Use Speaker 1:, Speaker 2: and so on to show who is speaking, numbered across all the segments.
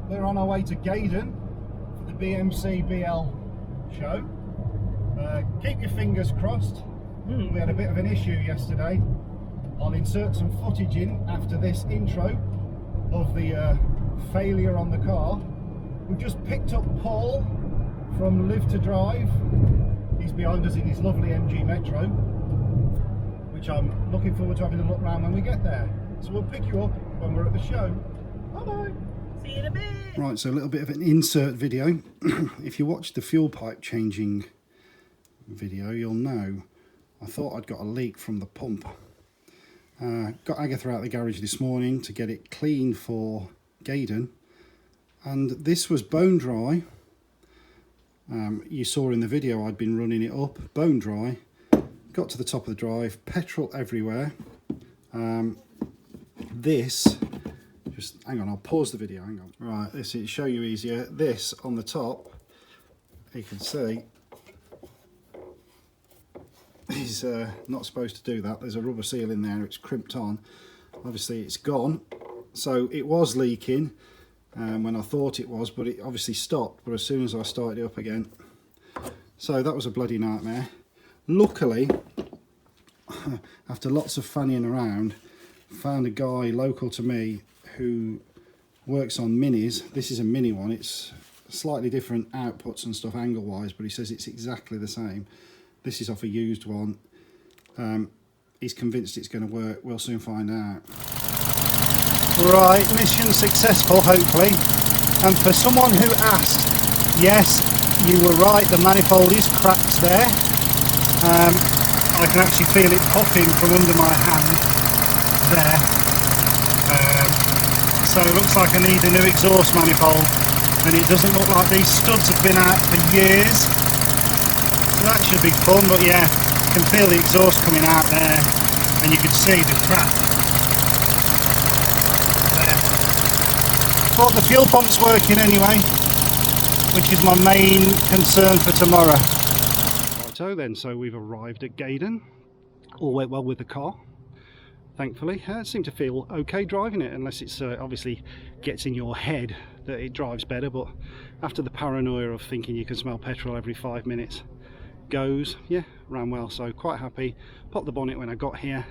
Speaker 1: we're on our way to Gaydon for the BMC BL show. Keep your fingers crossed. We had a bit of an issue yesterday. I'll insert some footage in after this intro of the failure on the car. We've just picked up Paul from Live to Drive. He's behind us in his lovely MG Metro, which I'm looking forward to having a look around when we get there. So we'll pick you up when we're at the show. Bye bye.
Speaker 2: See you in a bit.
Speaker 1: Right, so a little bit of an insert video. If you watched the fuel pipe changing video, you'll know I thought I'd got a leak from the pump. Got Agatha out of the garage this morning to get it clean for Gaydon, and this was bone dry. You saw in the video I'd been running it up, bone dry. Got to the top of the drive, petrol everywhere. This, just hang on, I'll pause the video, hang on. Right, this is show you easier. This on the top, you can see, is not supposed to do that. There's a rubber seal in there, it's crimped on. Obviously it's gone. So it was leaking when I thought it was, but it obviously stopped. But as soon as I started it up again, so that was a bloody nightmare. Luckily, after lots of fanning around, found a guy local to me who works on minis. This is a mini one. It's slightly different outputs and stuff angle wise, but he says it's exactly the same. This is off a used one. He's convinced it's going to work. We'll soon find out. Right, mission successful, hopefully. And for someone who asked, yes, you were right, the manifold is cracked there. I can actually feel it popping from under my hand there. So it looks like I need a new exhaust manifold, and it doesn't look like these studs have been out for years. So that should be fun, but yeah, you can feel the exhaust coming out there, and you can see the crack there. But the fuel pump's working anyway, which is my main concern for tomorrow. Righto then, so we've arrived at Gaydon. All went well with the car, thankfully. It seemed to feel okay driving it, unless it's obviously gets in your head that it drives better. But after the paranoia of thinking you can smell petrol every 5 minutes goes, yeah, ran well. So quite happy. Popped the bonnet when I got here.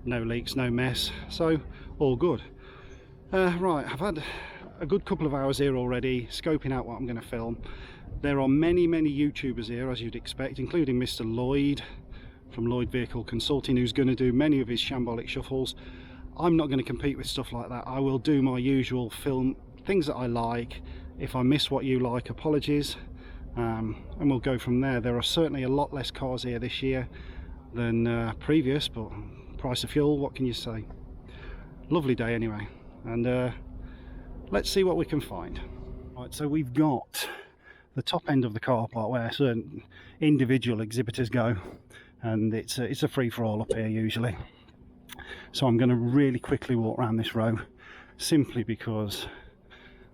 Speaker 1: No leaks, no mess. So all good. Right, I've had a good couple of hours here already, scoping out what I'm going to film. There are many YouTubers here, as you'd expect, including Mr. Lloyd from Lloyd Vehicle Consulting, who's going to do many of his shambolic shuffles. I'm not going to compete with stuff like that. I will do my usual film, things that I like. If I miss what you like, apologies, and we'll go from there. There are certainly a lot less cars here this year than previous, but price of fuel, what can you say? Lovely day anyway, and let's see what we can find. Right, so we've got the top end of the car park where certain individual exhibitors go, and it's a free-for-all up here usually. So I'm going to really quickly walk around this row, simply because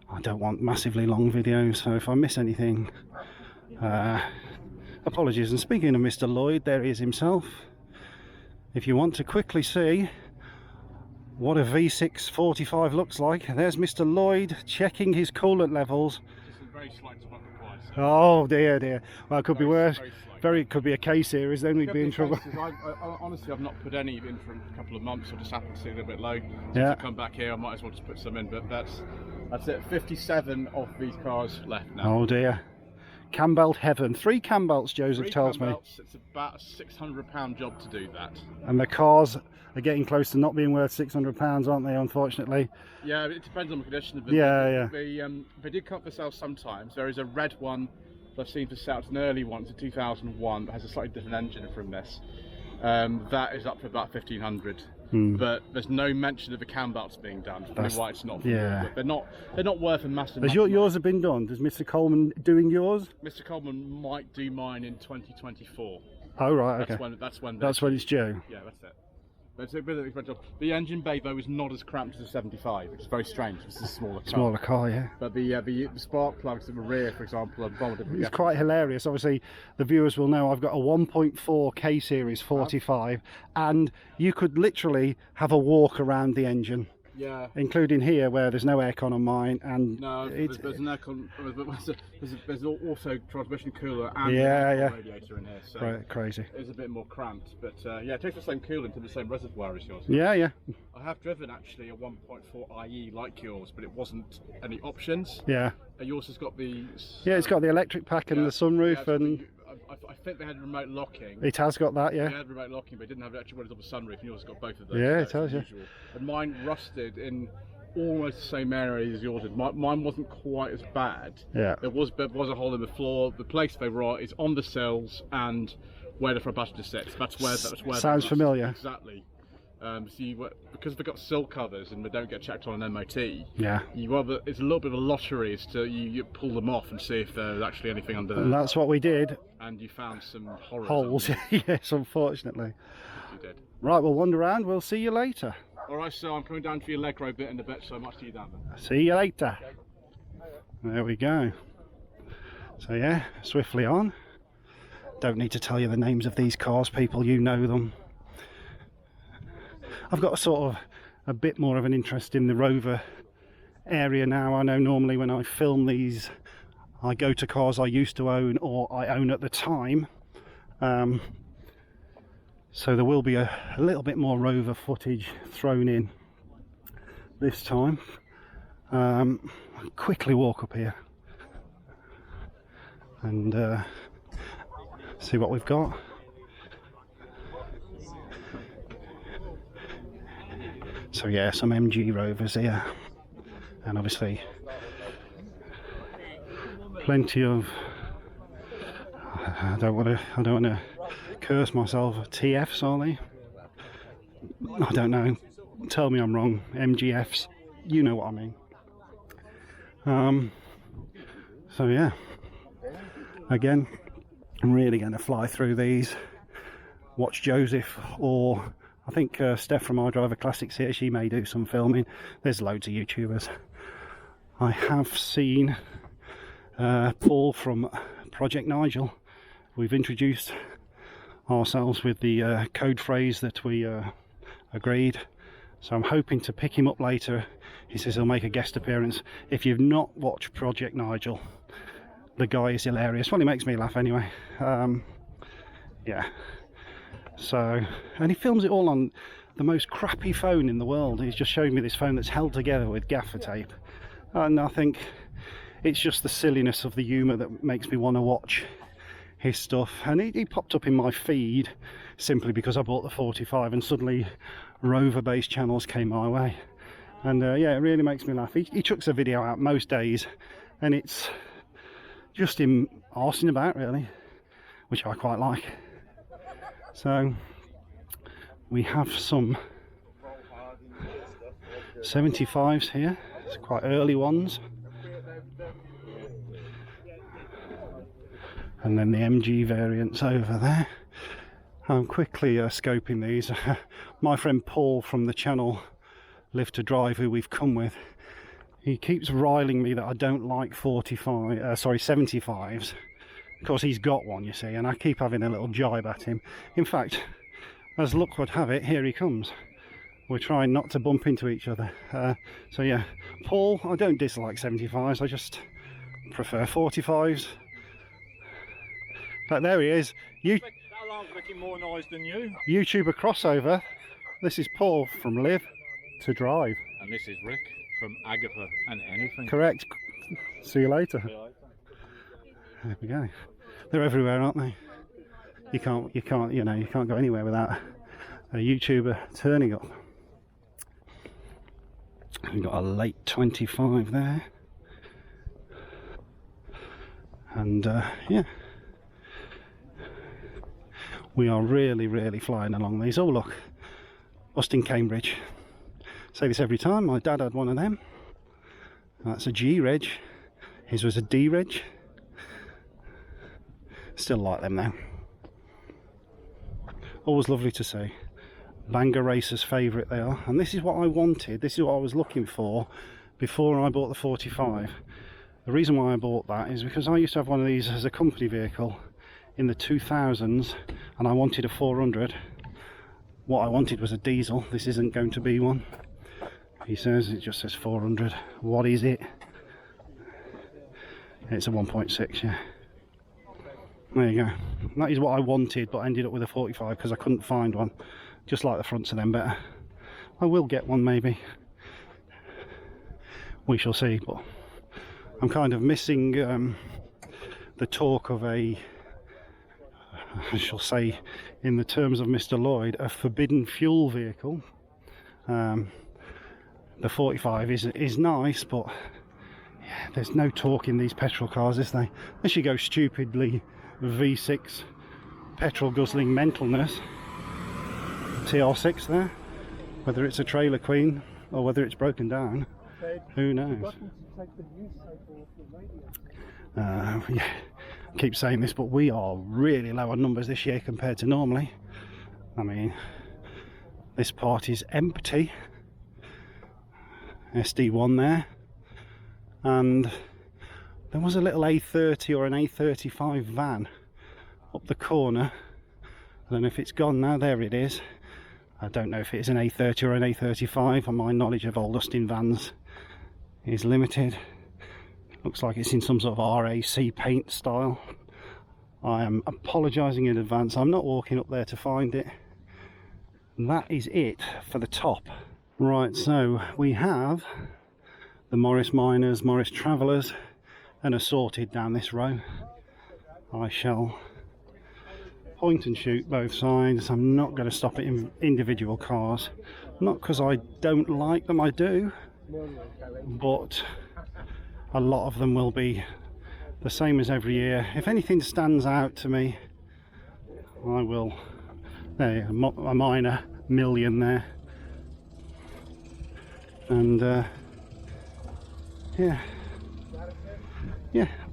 Speaker 1: I don't want massively long videos. So if I miss anything, apologies. And speaking of Mr. Lloyd, there he is himself. If you want to quickly see what a V6 45 looks like, there's Mr. Lloyd checking his coolant levels.
Speaker 3: It's a very slight spot required.
Speaker 1: Oh dear. Well, it could be worse. Could be a K series, then we'd be in trouble.
Speaker 3: Honestly, I've not put any in for a couple of months. I just happened to see a little bit low.
Speaker 1: Yeah.
Speaker 3: To come back here, I might as well just put some in. But that's it. 57 of these cars left now.
Speaker 1: Oh dear. Cam belt heaven. 3 cam belts, Joseph tells me.
Speaker 3: It's about a £600 job to do that.
Speaker 1: And the cars are getting close to not being worth £600, aren't they? Unfortunately.
Speaker 3: Yeah, it depends on the condition of it.
Speaker 1: Yeah.
Speaker 3: They do come for sale sometimes. There is a red one I've seen for sale. It's an early one, it's a 2001, but has a slightly different engine from this. That is up for about 1500. But there's no mention of the cam belts being done. That's why it's not.
Speaker 1: Yeah.
Speaker 3: They're not worth a massive.
Speaker 1: Has yours have been done? Does Mr. Coleman doing yours?
Speaker 3: Mr. Coleman might do mine in 2024.
Speaker 1: Oh right, okay.
Speaker 3: That's when it's
Speaker 1: due.
Speaker 3: Yeah, that's it. But it's a bit of an expensive job. The engine bay though is not as cramped as a 75, which is very strange. It's a smaller car.
Speaker 1: Smaller car, yeah.
Speaker 3: But the spark plugs in the rear, for example, are bolted.
Speaker 1: It's quite hilarious. Obviously, the viewers will know I've got a 1.4 K series 45, and you could literally have a walk around the engine.
Speaker 3: Yeah.
Speaker 1: Including here where there's no aircon on mine, and
Speaker 3: no, there's an aircon. There's also transmission cooler and
Speaker 1: yeah.
Speaker 3: radiator in here, so
Speaker 1: crazy.
Speaker 3: It's a bit more cramped, but yeah, it takes the same coolant to the same reservoir as yours.
Speaker 1: Yeah.
Speaker 3: I have driven actually a 1.4 IE like yours, but it wasn't any options.
Speaker 1: Yeah.
Speaker 3: Yours has got the
Speaker 1: it's got the electric pack and the sunroof, and
Speaker 3: I think they had remote locking.
Speaker 1: It has got that, yeah.
Speaker 3: They had remote locking, but it didn't have actually one of the sunroof, and yours has got both of those.
Speaker 1: Yeah,
Speaker 3: so
Speaker 1: it has, yeah.
Speaker 3: And mine rusted in almost the same area as yours did. Mine wasn't quite as bad.
Speaker 1: Yeah.
Speaker 3: There was a hole in the floor. The place they were is on the sills and where the front passenger sits. That's where
Speaker 1: sounds familiar.
Speaker 3: Exactly. So because they've got sill covers and they don't get checked on an MOT,
Speaker 1: yeah,
Speaker 3: it's a little bit of a lottery as to you pull them off and see if there's actually anything under there.
Speaker 1: And that's what we did.
Speaker 3: And you found some horrors.
Speaker 1: Holes, yes, unfortunately.
Speaker 3: You did.
Speaker 1: Right, we'll wander around. We'll see you later.
Speaker 3: Alright, so I'm coming down for your leg row bit in a bit, so much to you down there.
Speaker 1: See you later. There we go. So yeah, swiftly on. Don't need to tell you the names of these cars, people, you know them. I've got a bit more of an interest in the Rover area now. I know normally when I film these, I go to cars I used to own or I own at the time. So there will be a little bit more Rover footage thrown in this time. I'll quickly walk up here and see what we've got. So yeah, some MG Rovers here, and obviously plenty of, I don't want to curse myself, TFs, are they? I don't know, tell me I'm wrong. MGFs, you know what I mean. So yeah, again, I'm really going to fly through these, watch Joseph, or I think Steph from iDriver Classics here, she may do some filming. There's loads of YouTubers. I have seen Paul from Project Nigel. We've introduced ourselves with the code phrase that we agreed. So I'm hoping to pick him up later. He says he'll make a guest appearance. If you've not watched Project Nigel, the guy is hilarious. Well, he makes me laugh anyway. Yeah. So, and he films it all on the most crappy phone in the world. He's just showing me this phone that's held together with gaffer tape, and I think it's just the silliness of the humour that makes me want to watch his stuff. And he popped up in my feed simply because I bought the 45 and suddenly Rover based channels came my way, and yeah, it really makes me laugh. He chucks a video out most days and it's just him arsing about really, which I quite like. So we have some 75s here, it's quite early ones, and then the MG variants over there. I'm quickly scoping these. My friend Paul from the channel Live to Drive, who we've come with, he keeps riling me that I don't like 75s. Of course, he's got one, you see, and I keep having a little jibe at him. In fact, as luck would have it, here he comes. We're trying not to bump into each other. So yeah, Paul, I don't dislike 75s, I just prefer 45s. But there he is.
Speaker 2: That alarm's making more noise than you.
Speaker 1: YouTuber crossover. This is Paul from Live to Drive.
Speaker 2: And this is Rick from Agatha and Anything.
Speaker 1: Correct. See you later. There we go. They're everywhere, aren't they? You can't go anywhere without a YouTuber turning up. We've got a late 25 there, and yeah, we are really flying along these. Oh look, Austin Cambridge. Say this every time. My dad had one of them. That's a G reg. His was a D reg. Still like them though. Always lovely to see. Banger Racers favourite they are, and this is what I wanted. This is what I was looking for before I bought the 45. The reason why I bought that is because I used to have one of these as a company vehicle in the 2000s, and I wanted a 400. What I wanted was a diesel. This isn't going to be one. He says it just says 400. What is it? It's a 1.6, yeah. There you go. That is what I wanted, but I ended up with a 45 because I couldn't find one. Just like the fronts of them better. I will get one maybe. We shall see, but I'm kind of missing the talk of a, I shall say, in the terms of Mr. Lloyd, a forbidden fuel vehicle. The 45 is nice, but yeah, there's no talk in these petrol cars, is there? Unless you go stupidly V6 petrol guzzling mentalness. TR6 there, whether it's a trailer queen or whether it's broken down, who knows. Yeah, I keep saying this, but we are really low on numbers this year compared to normally. I mean, this part is empty. SD1 there, and there was a little A30 or an A35 van up the corner. I don't know if it's gone now. There it is. I don't know if it's an A30 or an A35, and my knowledge of old Austin vans is limited. Looks like it's in some sort of RAC paint style. I am apologising in advance. I'm not walking up there to find it. That is it for the top. Right, so we have the Morris Miners, Morris Travellers, and assorted down this row. I shall point and shoot both sides. I'm not going to stop at individual cars. Not because I don't like them, I do. But a lot of them will be the same as every year. If anything stands out to me, I will. There, a minor million there. And yeah,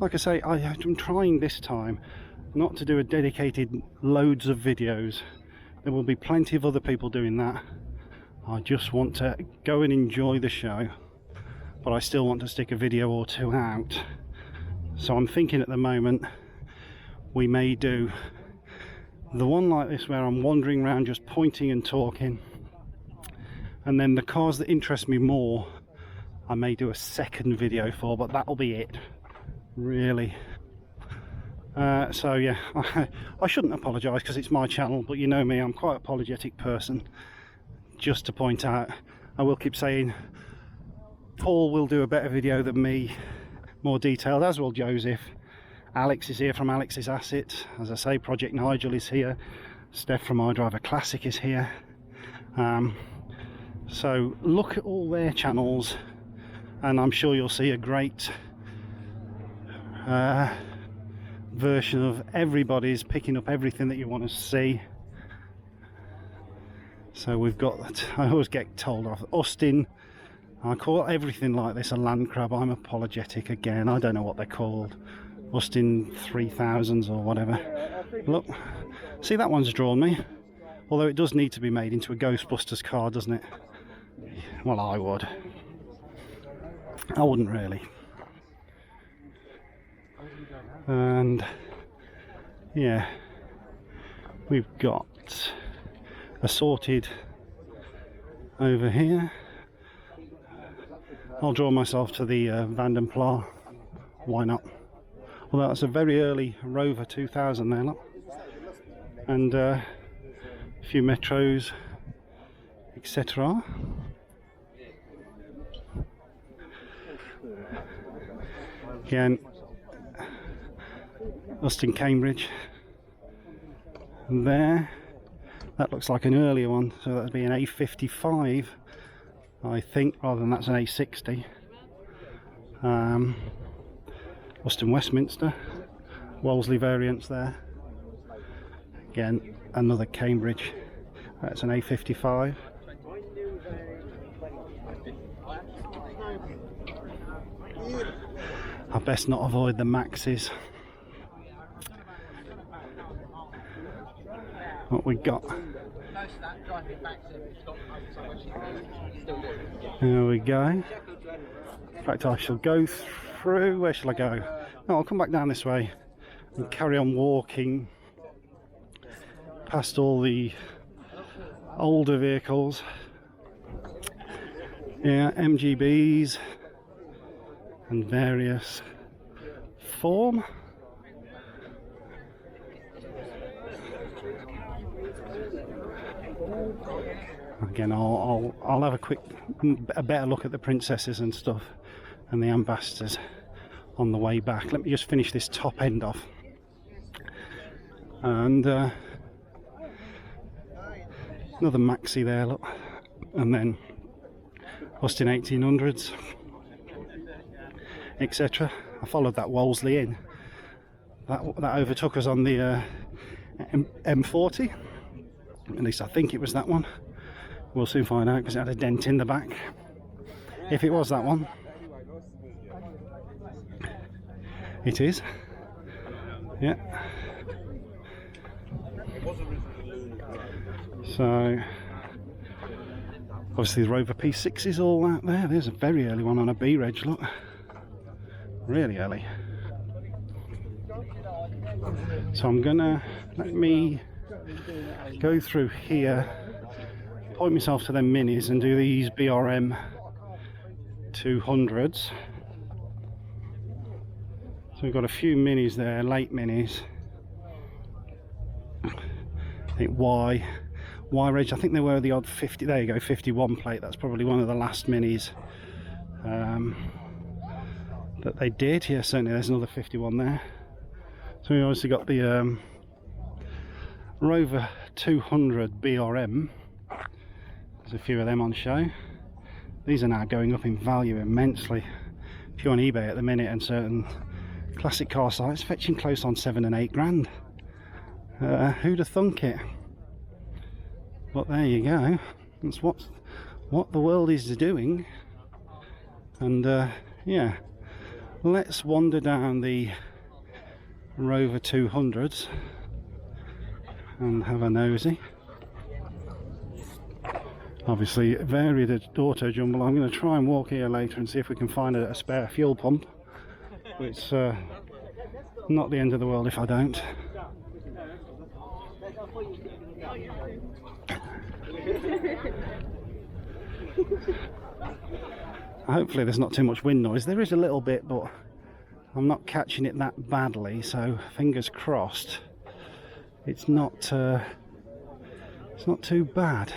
Speaker 1: like I say, I'm trying this time not to do a dedicated loads of videos. There will be plenty of other people doing that. I just want to go and enjoy the show, but I still want to stick a video or two out. So I'm thinking at the moment we may do the one like this where I'm wandering around just pointing and talking, and then the cars that interest me more I may do a second video for, but that'll be it really. So yeah, I shouldn't apologise because it's my channel, but you know me, I'm quite an apologetic person. Just to point out, I will keep saying Paul will do a better video than me, more detailed, as will Joseph. Alex is here from Alex's Asset. As I say, Project Nigel is here. Steph from iDriver Classic is here. So look at all their channels and I'm sure you'll see a great version of everybody's picking up everything that you want to see. So we've got, I always get told off, Austin, I call everything like this a land crab. I'm apologetic again, I don't know what they're called. Austin 3000s or whatever. Look, see, that one's drawn me, although it does need to be made into a Ghostbusters car, doesn't it? Well, I would. I wouldn't really. And yeah, we've got assorted over here. I'll draw myself to the Vanden Plas. Why not? Well, that's a very early Rover 2000 there, look. And a few Metros, etc. Again, Austin Cambridge. And there, that looks like an earlier one, so that'd be an A55, I think, rather than that's an A60. Austin Westminster, Wolseley variants there. Again, another Cambridge, that's an A55. I best not avoid the Maxes. What we got? There we go. In fact, I shall go through. Where shall I go? No, I'll come back down this way and carry on walking past all the older vehicles. Yeah, MGBs and various form. Again, I'll have a better look at the princesses and stuff and the ambassadors on the way back. Let me just finish this top end off, and another maxi there, look, and then Austin 1800s, etc. I followed that Wolseley in. That overtook us on the M40. At least I think it was that one. We'll soon find out because it had a dent in the back. If it was that one, it is. Yeah. So obviously the Rover P6 is all out there. There's a very early one on a B reg, look. Really early. So I'm gonna let me go through here, point myself to them minis and do these BRM 200s. So we've got a few minis there, late minis. I think Y reg, I think they were the odd 50, there you go, 51 plate. That's probably one of the last minis that they did. Yeah, certainly there's another 51 there. So we obviously got the Rover 200 BRM. There's a few of them on show. These are now going up in value immensely. If you're on eBay at the minute, and certain classic car sites fetching close on 7 and 8 grand. Who'd have thunk it? But there you go. That's what the world is doing. And yeah, let's wander down the Rover 200s and have a nosy. Obviously varied auto jumble. I'm going to try and walk here later and see if we can find a spare fuel pump. It's not the end of the world if I don't. Hopefully there's not too much wind noise. There is a little bit, but I'm not catching it that badly, so fingers crossed it's not too bad.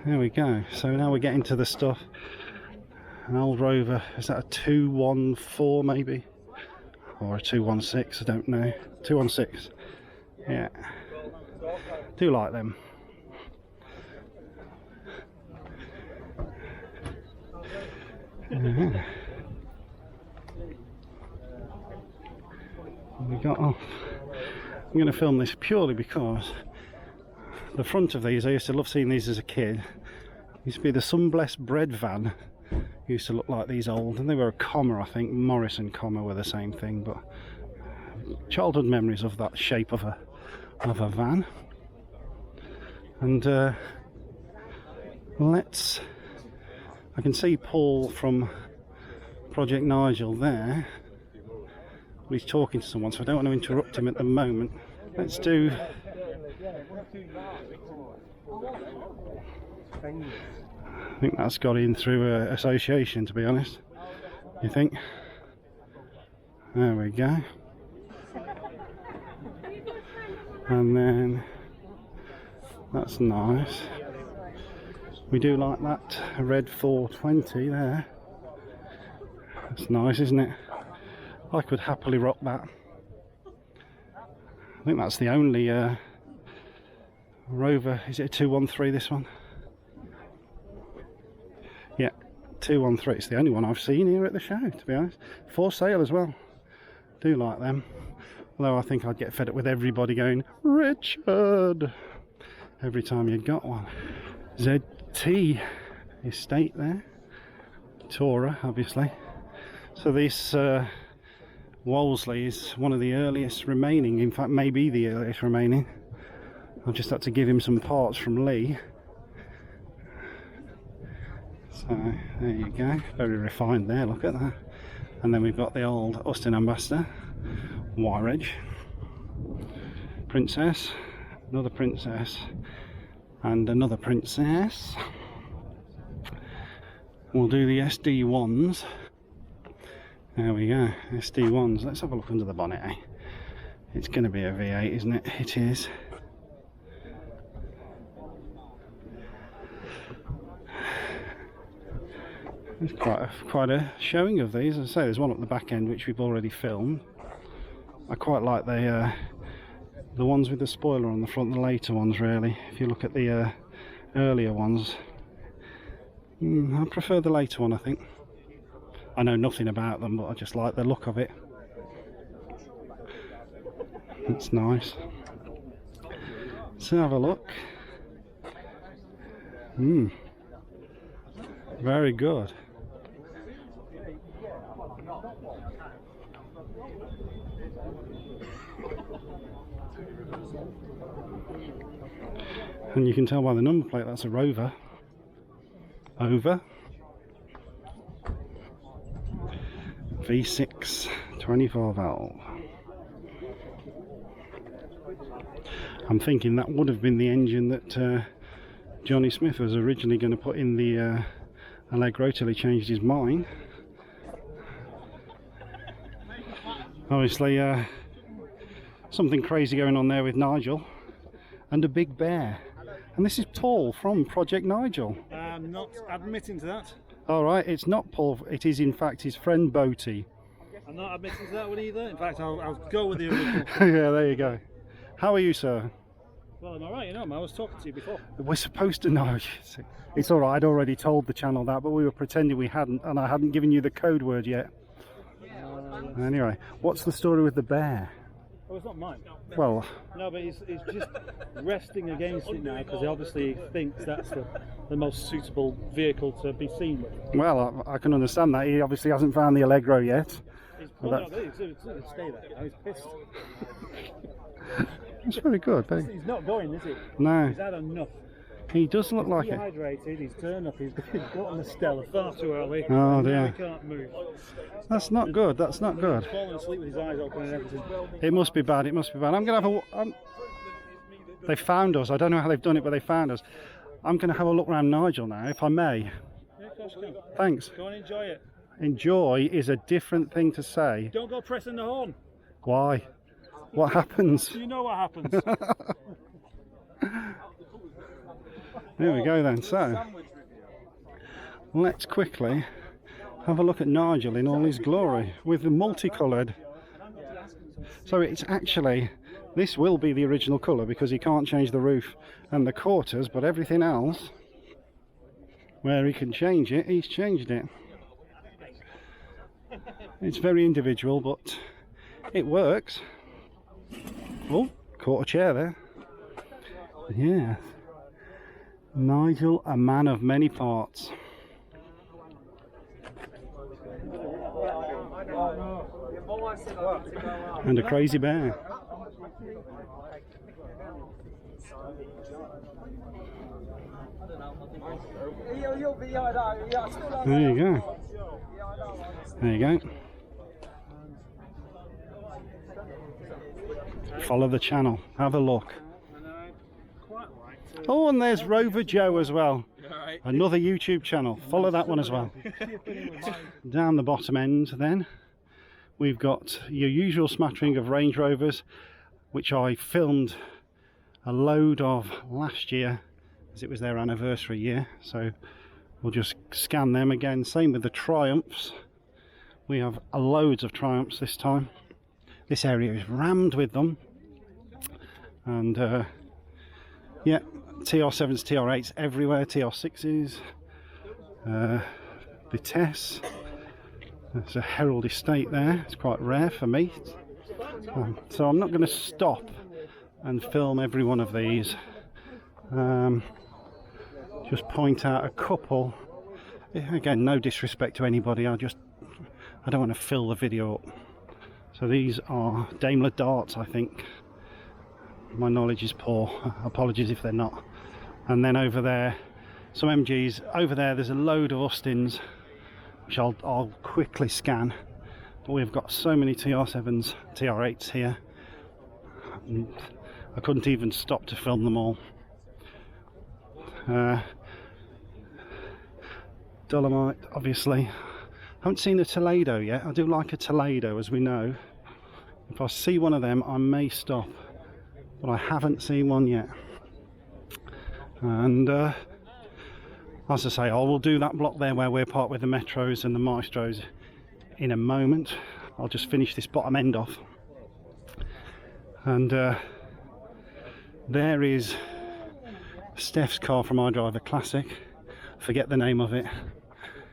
Speaker 1: There we go. So now we're getting to the stuff. An old Rover, is that a 214 maybe? Or a 216, I don't know. 216. Yeah. Do like them. We got off. I'm going to film this purely because the front of these, I used to love seeing these as a kid. Used to be the Sunblessed bread van. Used to look like these old, and they were a comma, I think. Morris and comma were the same thing, but childhood memories of that shape of a van. And I can see Paul from Project Nigel there. He's talking to someone, so I don't want to interrupt him at the moment. Let's do. I think that's got in through association, to be honest. You think? There we go. And then that's nice. We do like that red 420 there. That's nice, isn't it? I could happily rock that. I think that's the only Rover. Is it a 213, this one? Yeah, 213. It's the only one I've seen here at the show, to be honest. For sale as well. Do like them. Although I think I'd get fed up with everybody going, Richard, every time you got one. ZT estate there. Tourer, obviously. So this Wolseley is one of the earliest remaining, in fact maybe the earliest remaining. I've just had to give him some parts from Lee. So there you go, very refined there, look at that. And then we've got the old Austin Ambassador, Y-Reg, Princess, another Princess, and another Princess. we'll do the SD1s. There we go, SD1s. Let's have a look under the bonnet, eh? It's going to be a V8, isn't it? It is. There's quite a showing of these. As I say, there's one at the back end which we've already filmed. I quite like the ones with the spoiler on the front, the later ones really. If you look at the earlier ones, I prefer the later one, I think. I know nothing about them, but I just like the look of it. It's nice. Let's have a look. Very good. And you can tell by the number plate that's a Rover. Over. V6 24 valve. I'm thinking that would have been the engine that Johnny Smith was originally going to put in the Allegro till he changed his mind. Obviously something crazy going on there with Nigel and a big bear. And this is Paul from Project Nigel.
Speaker 4: I'm not admitting to that.
Speaker 1: Alright, it's not Paul, it is in fact his friend Boaty.
Speaker 4: I'm not admitting to that one either. In fact, I'll go with the original.
Speaker 1: Yeah, there you go. How are you, sir?
Speaker 4: Well, I'm alright, you know, I was talking to you before.
Speaker 1: We're supposed to know. It's alright, I'd already told the channel that, but we were pretending we hadn't, and I hadn't given you the code word yet. Anyway, what's the story with the bear?
Speaker 4: Oh, it's not mine.
Speaker 1: Well,
Speaker 4: no, but he's just resting against it now because he obviously thinks that's the most suitable vehicle to be seen with.
Speaker 1: Well, I can understand that. He obviously hasn't found the Allegro yet.
Speaker 4: He's probably not going to stay there. You know, he's pissed.
Speaker 1: That's very good.
Speaker 4: He's not going, is he?
Speaker 1: No.
Speaker 4: He's had enough.
Speaker 1: He does look like it.
Speaker 4: Dehydrated, he's turned up, he's got on the Stella far too early.
Speaker 1: Oh dear.
Speaker 4: He can't move.
Speaker 1: That's not good, that's not good.
Speaker 4: He's fallen asleep with his eyes open and everything.
Speaker 1: It must be bad, it must be bad. I'm going to have a... They found us, I don't know how they've done it, but they found us. I'm going to have a look around Nigel now, if I may.
Speaker 4: Yeah, of course you can.
Speaker 1: Thanks.
Speaker 4: Go and enjoy it.
Speaker 1: Enjoy is a different thing to say.
Speaker 4: Don't go pressing the horn.
Speaker 1: Why? What happens?
Speaker 4: You know what happens.
Speaker 1: There we go then, so let's quickly have a look at Nigel in all his glory with the multicoloured. So it's actually, this will be the original colour because he can't change the roof and the quarters, but everything else where he can change it, he's changed it. It's very individual, but it works. Oh, caught a chair there. Yeah. Nigel, a man of many parts. And a crazy bear. There you go. There you go. Follow the channel, have a look. Oh, and there's Rover Joe as well. Another YouTube channel. Follow that one as well. Down the bottom end then, we've got your usual smattering of Range Rovers, which I filmed a load of last year as it was their anniversary year. So we'll just scan them again. Same with the Triumphs. We have loads of Triumphs this time. This area is rammed with them. And yeah, TR7s, TR8s everywhere, TR6s, Vitesse. There's a Herald Estate there, it's quite rare for me. So I'm not going to stop and film every one of these. Just point out a couple. Again, no disrespect to anybody, I don't want to fill the video up. So these are Daimler Darts, I think. My knowledge is poor, apologies if they're not. And then over there, some MGs. Over there, there's a load of Austins, which I'll quickly scan. But we've got so many TR7s, TR8s here. And I couldn't even stop to film them all. Dolomite, obviously. Haven't seen a Toledo yet. I do like a Toledo, as we know. If I see one of them, I may stop, but I haven't seen one yet. And as I say, I will do that block there where we're parked with the Metros and the Maestros in a moment. I'll just finish this bottom end off. And there is Steph's car from iDriver Classic. Forget the name of it.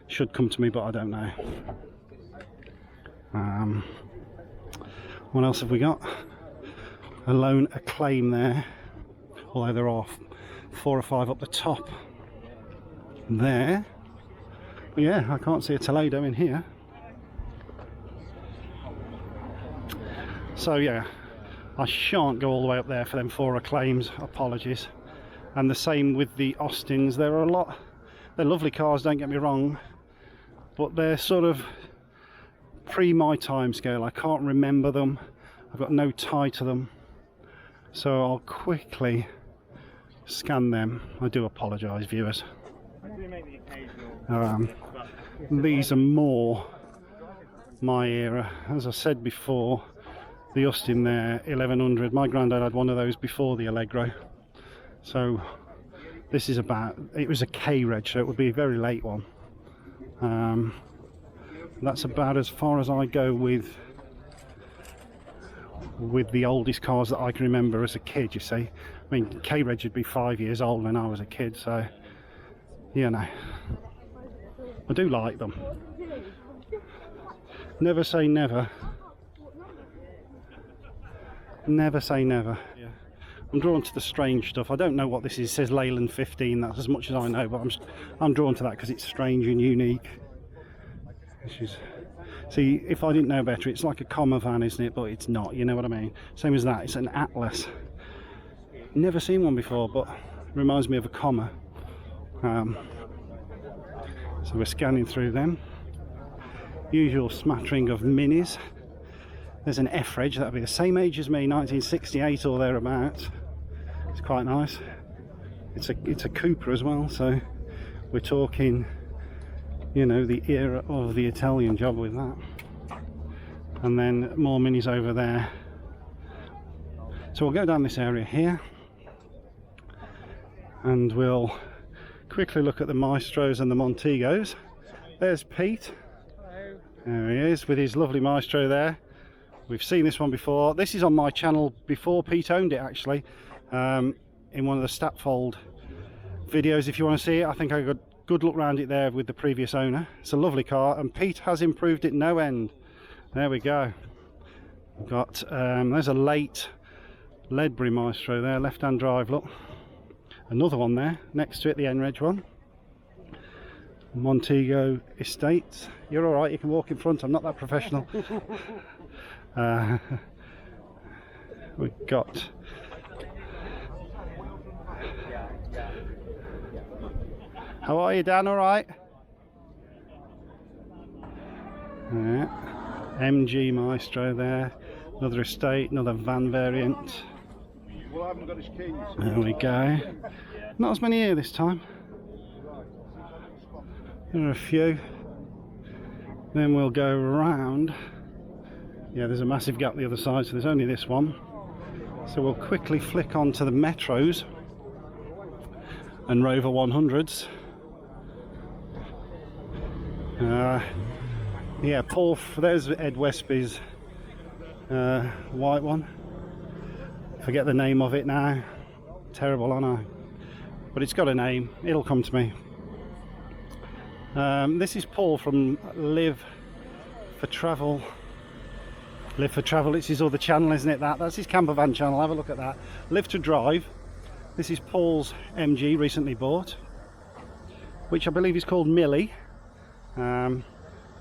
Speaker 1: Should come to me, but I don't know. What else have we got? A lone Acclaim there, although there are 4 or 5 up the top there. But yeah, I can't see a Toledo in here. So yeah, I shan't go all the way up there for them 4 Acclaims, apologies. And the same with the Austins. There are a lot, they're lovely cars, don't get me wrong, but they're sort of pre my time scale. I can't remember them, I've got no tie to them, so I'll quickly scan them. I do apologise, viewers. These are more my era. As I said before, the Austin there, 1100. My granddad had one of those before the Allegro. So this is about, it was a K reg, so it would be a very late one. That's about as far as I go with the oldest cars that I can remember as a kid, you see. I mean, K reg would be 5 years old when I was a kid, so you know, I do like them. Never say never. Never say never. Yeah. I'm drawn to the strange stuff. I don't know what this is. It says Leyland 15. That's as much as I know, but I'm drawn to that because it's strange and unique. See, if I didn't know better, it's like a comma van, isn't it? But it's not. You know what I mean? Same as that. It's an Atlas. Never seen one before, but it reminds me of a comma. So we're scanning through them. Usual smattering of minis. There's an F-Reg, that'll be the same age as me, 1968 or thereabouts. It's quite nice. It's a Cooper as well, so we're talking, you know, the era of the Italian job with that. And then more minis over there. So we'll go down this area here, and we'll quickly look at the Maestros and the Montegos. There's Pete. There he is with his lovely Maestro there. We've seen this one before. This is on my channel before Pete owned it, actually, in one of the Statfold videos. If you want to see it, I think I got a good look around it there with the previous owner. It's a lovely car, and Pete has improved it no end. There we go. We've got there's a late Ledbury Maestro there, left-hand drive, look. Another one there next to it, the N-Reg one. Montego Estate. You're all right, you can walk in front. I'm not that professional. We've got how are you, Dan? All right? Yeah. MG Maestro there, another Estate, another van variant.
Speaker 3: Well, I haven't got his keys.
Speaker 1: There we go. Not as many here this time. There are a few. Then we'll go round. Yeah, there's a massive gap the other side, so there's only this one. So we'll quickly flick onto the Metros and Rover 100s. Yeah, Paul, there's Ed Westby's white one. Forget the name of it now. Terrible, I know. But it's got a name. It'll come to me. This is Paul from Live for Travel. Live for Travel, it's his other channel, isn't it? That's his camper van channel. Have a look at that. Live to Drive. This is Paul's MG, recently bought, which I believe is called Millie.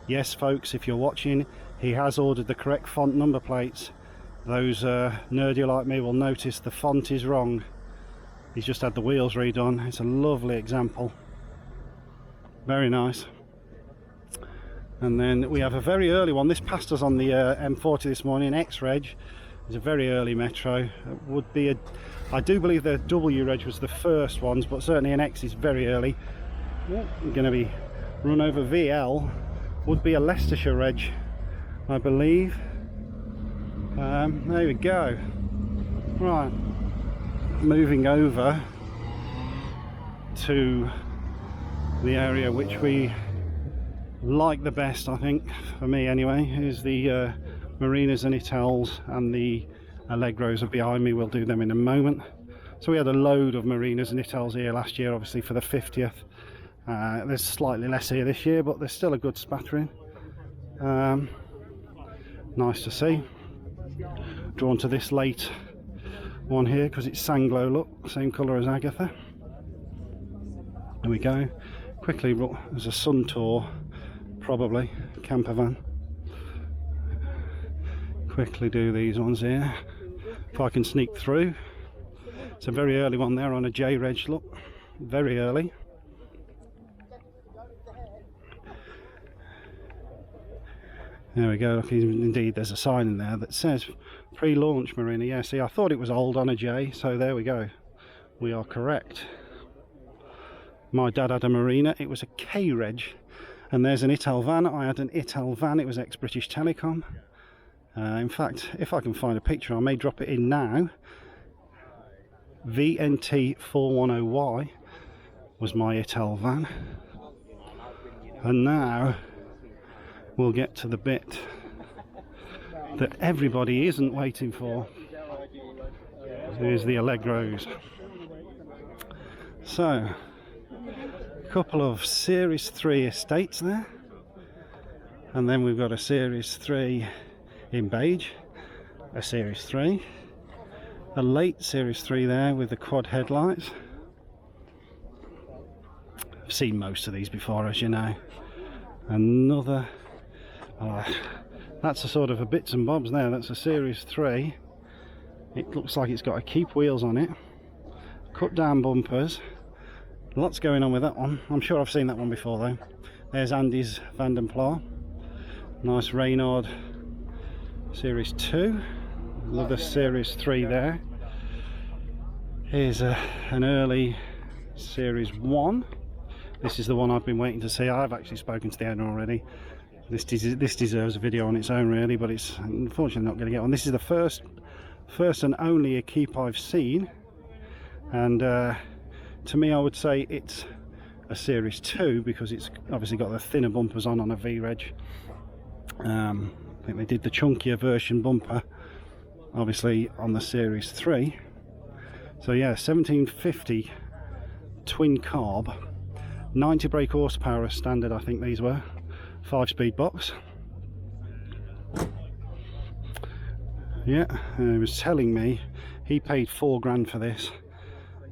Speaker 1: Yes, folks, if you're watching, he has ordered the correct font number plates. Those nerdy like me will notice the font is wrong. He's just had the wheels redone. It's a lovely example. Very nice. And then we have a very early one. This passed us on the M40 this morning, X-Reg. It's a very early Metro. It would be a, I do believe the W-Reg was the first ones, but certainly an X is very early. Going to be run over VL would be a Leicestershire reg, I believe. There we go. Right, moving over to the area which we like the best, I think, for me anyway, is the Marinas and Itals, and the Allegros are behind me. We'll do them in a moment. So we had a load of Marinas and Itals here last year, obviously for the 50th. There's slightly less here this year, but there's still a good spattering. Nice to see. Drawn to this late one here because it's Sanglow look, same colour as Agatha. There we go. Quickly, there's a Sun Tour, probably camper van. Quickly do these ones here if I can sneak through. It's a very early one there on a J reg look, very early. There we go. Look, indeed there's a sign in there that says pre-launch Marina. Yeah, see, I thought it was old on a J, so there we go, we are correct. My dad had a Marina, it was a K reg, and there's an Ital van. I had an Ital van, it was ex-British Telecom. In fact, if I can find a picture I may drop it in now. VNT 410Y was my Ital van. And now we'll get to the bit that everybody isn't waiting for. Here's the Allegros. So, a couple of Series 3 estates there, and then we've got a Series 3 in beige, a Series 3, a late Series 3 there with the quad headlights. I've seen most of these before, as you know. Another, that's a sort of a bits and bobs there. That's a Series 3. It looks like it's got a keep wheels on it, cut down bumpers. Lots going on with that one. I'm sure I've seen that one before though. There's Andy's Vanden Plas. Nice Reynard Series 2. Another Series 3 there. Here's an early Series 1. This is the one I've been waiting to see. I've actually spoken to the owner already. This deserves a video on its own really, but it's unfortunately not going to get one. This is the first and only keep I've seen, and to me I would say it's a Series 2 because it's obviously got the thinner bumpers on a V-Reg. I think they did the chunkier version bumper obviously on the Series 3. So yeah, 1750 twin carb, 90 brake horsepower as standard, I think these were, 5-speed box. Yeah, he was telling me he paid £4 grand for this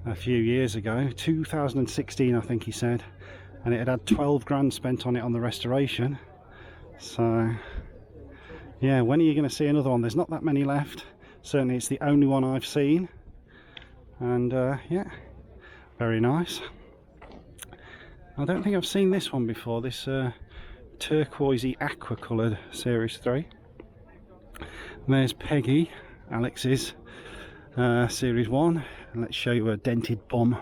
Speaker 1: a few years ago, 2016 I think he said, and it had 12 grand spent on it on the restoration. So yeah, when are you going to see another one? There's not that many left. Certainly it's the only one I've seen, and yeah, very nice. I don't think I've seen this one before, this turquoisey aqua coloured Series 3. And there's Peggy, Alex's Series 1. And let's show you a dented bum.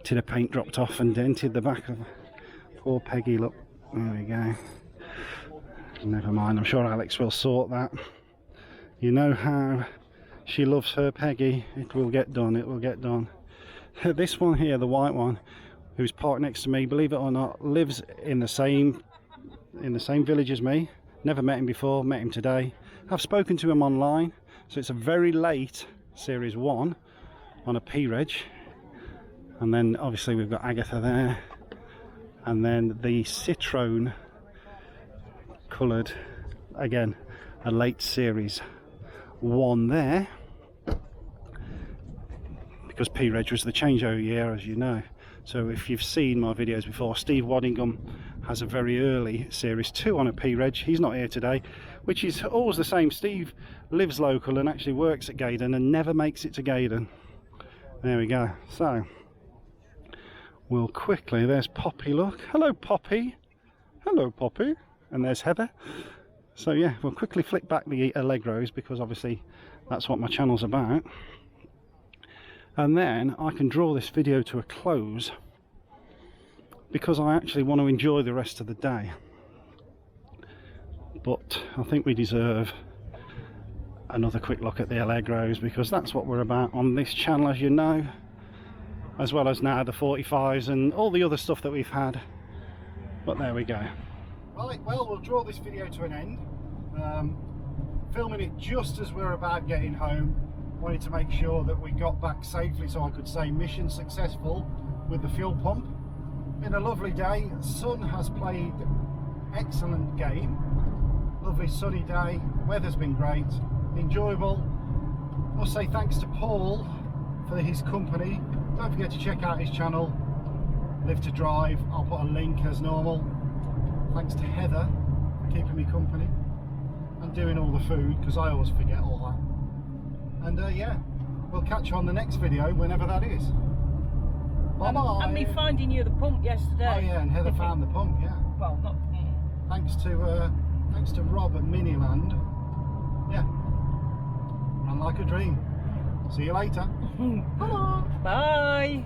Speaker 1: Tin of paint dropped off and dented the back of poor Peggy, look. There we go. Never mind, I'm sure Alex will sort that. You know how she loves her Peggy. It will get done, it will get done. This one here, the white one, who's parked next to me, believe it or not, lives in the same village as me. Never met him before, met him today. I've spoken to him online, so it's a very late Series 1 on a P-Reg. And then obviously we've got Agatha there, and then the Citroen coloured, again a late Series 1 there, because P-Reg was the changeover year, as you know. So if you've seen my videos before, Steve Waddingham has a very early Series 2 on a P-Reg. He's not here today, which is always the same. Steve lives local and actually works at Gaydon and never makes it to Gaydon. There we go. So we'll quickly, there's Poppy, look. Hello Poppy. Hello Poppy. And there's Heather. So yeah, we'll quickly flick back the Allegros because obviously that's what my channel's about. And then I can draw this video to a close because I actually want to enjoy the rest of the day. But I think we deserve another quick look at the Allegros, because that's what we're about on this channel, as you know, as well as now the 45s and all the other stuff that we've had. But there we go. Right, well, we'll draw this video to an end. Filming it just as we're about getting home. Wanted to make sure that we got back safely, so I could say mission successful with the fuel pump. Been a lovely day. Sun has played excellent game. Lovely sunny day. Weather's been great. Enjoyable. I'll say thanks to Paul for his company. Don't forget to check out his channel, Live to Drive. I'll put a link as normal. Thanks to Heather for keeping me company and doing all the food, because I always forget all that. And yeah, we'll catch you on the next video, whenever that is. Bye bye.
Speaker 5: And me finding you the pump yesterday.
Speaker 1: Oh yeah, and Heather found the pump. Yeah.
Speaker 5: Well, not.
Speaker 1: Thanks to Rob at Miniland. Yeah. Ran like a dream. See you later.
Speaker 5: Bye.